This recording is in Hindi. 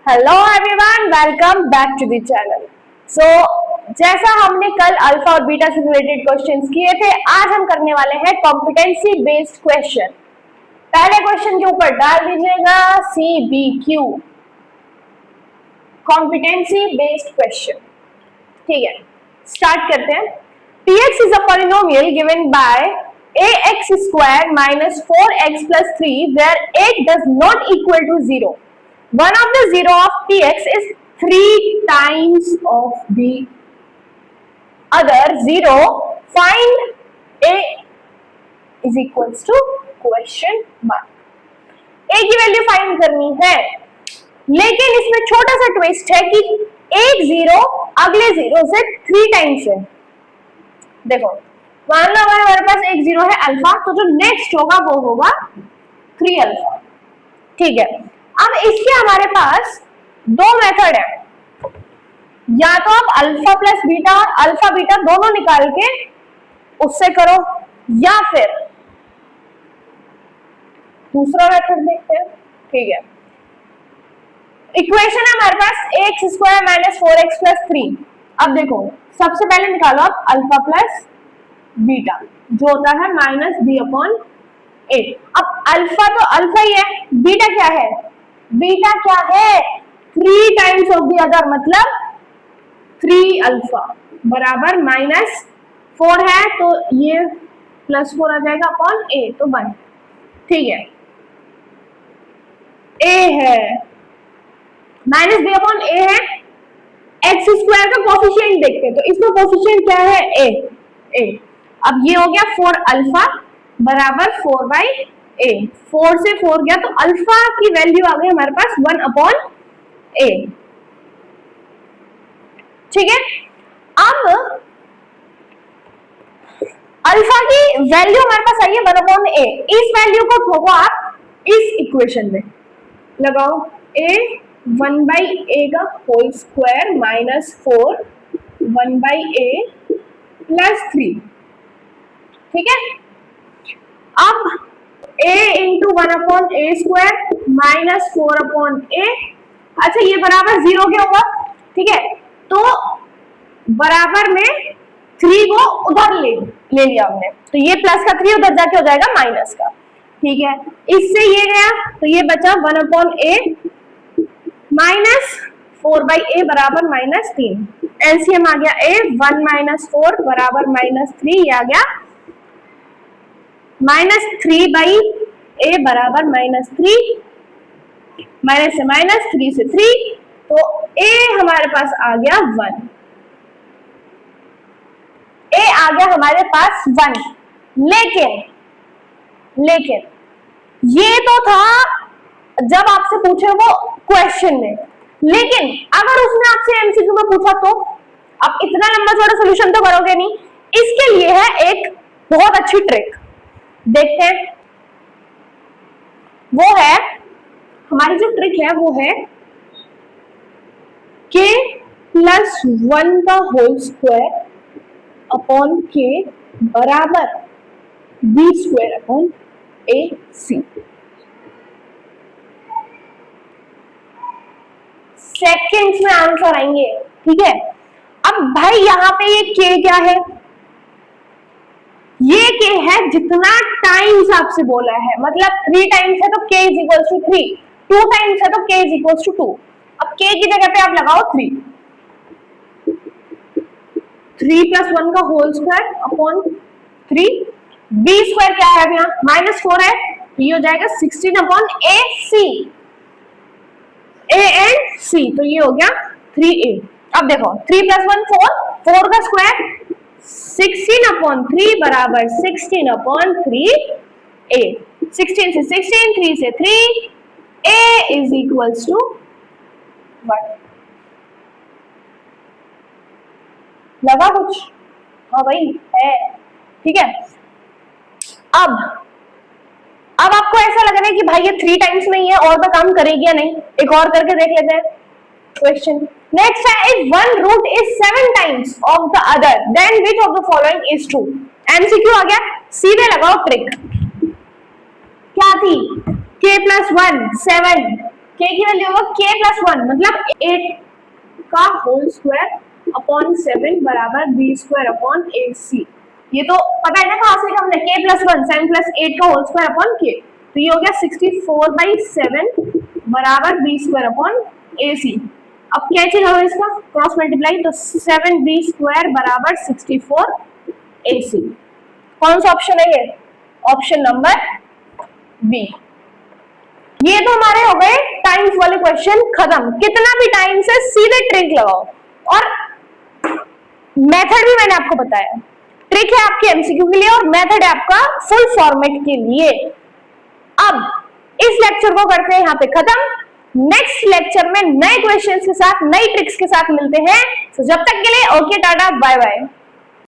Hello everyone, welcome back to the channel. So जैसा हमने कल अल्फा और बीटा से रिलेटेड क्वेश्चंस किए थे, आज हम करने वाले हैं कॉम्पिटेंसी बेस्ड क्वेश्चन। पहले क्वेश्चन के ऊपर डाल दीजिएगा CBQ, कॉम्पिटेंसी बेस्ड क्वेश्चन। ठीक है, स्टार्ट करते हैं। Px is a polynomial given by ax square minus 4x plus 3 where a does not equal to 0. One of the zero of Px is 3 times of the other zero. Find a is equals to question mark. a की वैल्यू फाइंड करनी है, लेकिन इसमें छोटा सा ट्विस्ट है कि एक जीरो अगले जीरो से 3 टाइम्स है। देखो, मान लो अगर हमारे पास एक जीरो है अल्फा, तो जो नेक्स्ट होगा वो होगा 3 अल्फा। ठीक है, अब इसके हमारे पास दो मेथड है, या तो आप अल्फा प्लस बीटा और अल्फा बीटा दोनों निकाल के उससे करो, या फिर दूसरा मेथड देखते हैं। ठीक है, इक्वेशन है हमारे पास x square minus 4x plus 3। अब देखो, सबसे पहले निकालो आप अल्फा प्लस बीटा, जो होता है माइनस बी अपॉन ए। अब अल्फा तो अल्फा ही है, बीटा क्या है? बीटा क्या है? 3 टाइम्स ऑफ द अदर, मतलब 3 अल्फा बराबर माइनस 4 है, तो ये प्लस 4 आ जाएगा अपॉन ए, तो 1। ठीक है, ए है माइनस बी अपॉन ए है। एक्स स्क्वायर का कोफिशिएंट देखते हैं, तो इसका कोफिशिएंट क्या है? ए। अब ये हो गया 4 अल्फा बराबर 4 बाई ए। 4 से 4 गया, तो अल्फा की वैल्यू आ गई हमारे पास 1 अपॉन ए। ठीक है, अब अल्फा की वैल्यू हमारे पास आई है 1 अपॉन ए। इस वैल्यू को ठोको आप इस इक्वेशन में, लगाओ ए 1 बाई ए का whole square minus 4 1 by a plus 3। ठीक है, अब a into 1 upon a square minus 4 upon a. अच्छा, ये बराबर 0 क्या होगा? ठीक है, तो बराबर में 3 को उधर ले लिया हमने, तो ये प्लस का 3 उधर जाके हो जाएगा माइनस का। ठीक है, इससे ये गया, तो ये बचा 1 अपॉन ए माइनस 4 बाई ए बराबर माइनस 3। एलसीएम आ गया ए 1 माइनस 4 बराबर माइनस 3, ये आ गया माइनस 3 बाई ए बराबर माइनस 3, माइनस से माइनस 3 से 3, तो ए हमारे पास आ गया 1। ए आ गया हमारे पास 1। लेकिन ये तो था जब आपसे पूछे वो क्वेश्चन में, लेकिन अगर उसने आपसे एमसीक्यू में पूछा तो आप इतना लंबा चौड़ा सॉल्यूशन तो करोगे नहीं। इसके लिए है एक बहुत अच्छी ट्रिक, देखते हैं। वो है, हमारी जो ट्रिक है वो है k प्लस 1 का होल स्क्वायर अपॉन k बराबर b square upon ac। Seconds में आंसर आएंगे। ठीक है, अब भाई यहाँ पे ये k क्या है? ये k है जितना टाइम्स आपसे बोला है, मतलब 3 टाइम्स है तो k is equal to 3, 2 times है तो k इज इक्वल टू 2। अब k की जगह पे आप लगाओ 3 प्लस 1 का whole square upon 3। b square क्या है? यहाँ माइनस 4 है, तो ये हो जाएगा 16 अपॉन a एंड c, तो ये हो गया 3a। अब देखो 3 प्लस 1 4 का स्क्वायर 16 अपॉन 3 बराबर 16 अपॉन 3a। 16 से 16, 3 से 3, a इज इक्वल्स टू 1। लगा कुछ? हाँ भाई है। ठीक है, अब आपको ऐसा लग रहा है कि भाई ये 3 टाइम्स में ही है, और तो काम करेगी या नहीं? एक और करके देख लेते हैं क्वेश्चन। नेक्स्ट है, if one root is 7 times of the other, then which of the following is true? MCQ आ गया, सीधे लगाओ ट्रिक। क्या थी? k plus 1 7 k की वैल्यू होगा k प्लस 1 मतलब 8 का होल स्क्वायर अपॉन 7 बराबर b स्क्वायर अपॉन 8c। ये तो पता है ना कहां से हमने k प्लस 1 7 प्लस 8 का होल स्क्वायर अपॉन k, तो ये हो गया 64/7 बराबर b स्क्वायर अपॉन ac। अब कैंसिल करो इसका क्रॉस मल्टीप्लाई, तो 7b स्क्वायर बराबर 64 ac। कौन सा ऑप्शन है ये? Option number B. ये तो हमारे हो गए टाइम्स वाले क्वेश्चन खत्म। कितना भी टाइम्स है सीधे ट्रिक लगाओ, और मेथड भी मैंने आपको बताया। ट्रिक है आपके एमसीक्यू के लिए और मेथड है आपका फुल फॉर्मेट के लिए। अब इस लेक्चर को करते हैं यहाँ पे खत्म। नेक्स्ट लेक्चर में नए क्वेश्चंस के साथ नई ट्रिक्स के साथ मिलते हैं। तो जब तक के लिए ओके टाटा बाय बाय।